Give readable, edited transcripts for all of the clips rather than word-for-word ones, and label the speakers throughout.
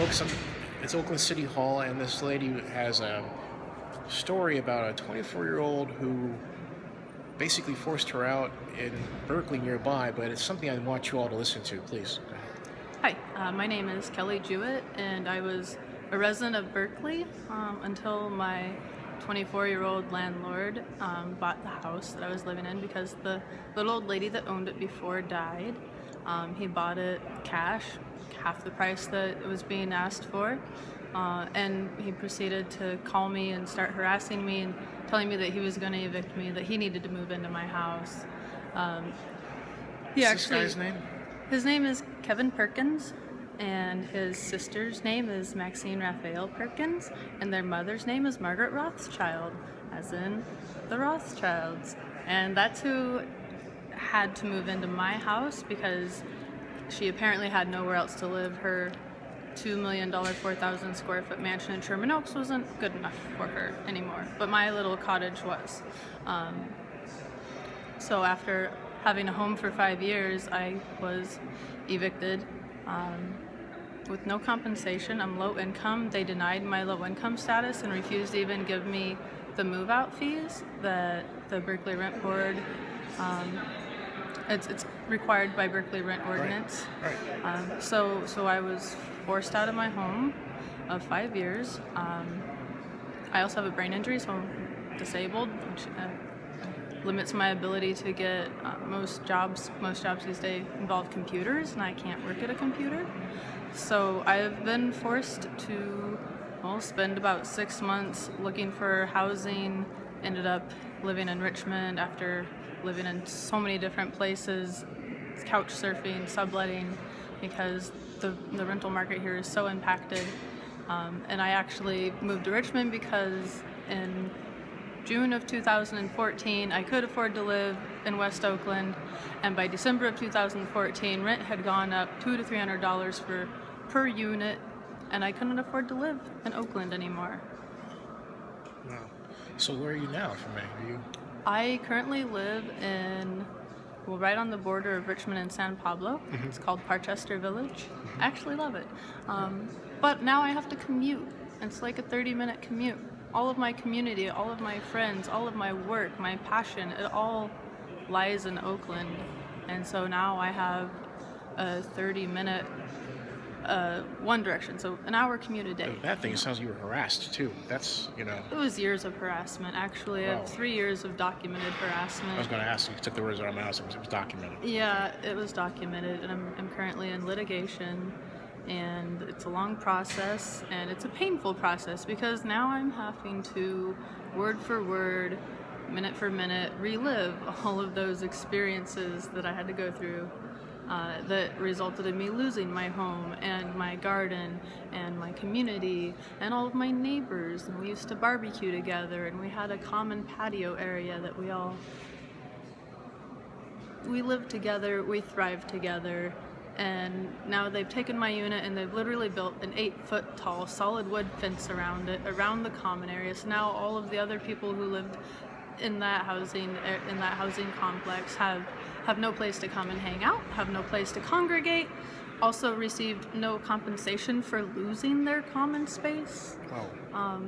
Speaker 1: Folks, it's Oakland City Hall, and this lady has a story about a 24-year-old who basically forced her out in Berkeley nearby, but it's something I want you all to listen to. Please, go ahead.
Speaker 2: Hi, my name is Kelly Jewett, and I was a resident of Berkeley until my 24-year-old landlord bought the house that I was living in because the little old lady that owned it before died. He bought it cash, half the price that it was being asked for, and he proceeded to call me and start harassing me and telling me that he was going to evict me, that he needed to move into my house.
Speaker 1: What's this guy's name?
Speaker 2: His name is Kevin Perkins, and his sister's name is Maxine Raphael Perkins, and their mother's name is Margaret Rothschild, as in the Rothschilds. And that's who had to move into my house because she apparently had nowhere else to live. Her $2 million, 4,000 square foot mansion in Sherman Oaks wasn't good enough for her anymore, but my little cottage was. So after having a home for 5 years, I was evicted with no compensation. I'm low income. They denied my low income status and refused to even give me the move out fees that the Berkeley Rent Board, it's required by Berkeley Rent Ordinance.
Speaker 1: Right.
Speaker 2: So I was forced out of my home of 5 years. I also have a brain injury, so I'm disabled, which limits my ability to get most jobs these days involve computers, and I can't work at a computer. So I've been forced to spend about 6 months looking for housing. Ended up living in Richmond after living in so many different places, couch surfing, subletting, because the rental market here is so impacted. And I actually moved to Richmond because in June of 2014, I could afford to live in West Oakland, and by December of 2014, rent had gone up $200 to $300 per unit, and I couldn't afford to live in Oakland anymore.
Speaker 1: Wow. So where are you now, for me?
Speaker 2: I currently live right on the border of Richmond and San Pablo.
Speaker 1: Mm-hmm.
Speaker 2: It's called Parchester Village. I actually love it. But now I have to commute. It's like a 30-minute commute. All of my community, all of my friends, all of my work, my passion, it all lies in Oakland. And so now I have a 30-minute one direction, so an hour commute a day.
Speaker 1: The bad thing, it sounds like you were harassed, too. That's.
Speaker 2: It was years of harassment, actually. I
Speaker 1: Wow.
Speaker 2: have 3 years of documented harassment.
Speaker 1: I was going to ask you. You took the words out of my mouth. It was documented.
Speaker 2: Yeah, it was documented, and I'm currently in litigation, and it's a long process, and it's a painful process because now I'm having to, word for word, minute for minute, relive all of those experiences that I had to go through that resulted in me losing my home and my garden and my community and all of my neighbors. And we used to barbecue together, and we had a common patio area that we lived together, we thrived together. And now they've taken my unit and they've literally built an 8-foot tall solid wood fence around it, around the common area. So now all of the other people who lived in that housing complex have no place to come and hang out, have no place to congregate, also received no compensation for losing their common space.
Speaker 1: Wow.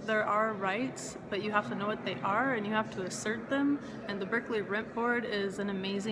Speaker 2: There are rights, but you have to know what they are and you have to assert them. And the Berkeley Rent Board is an amazing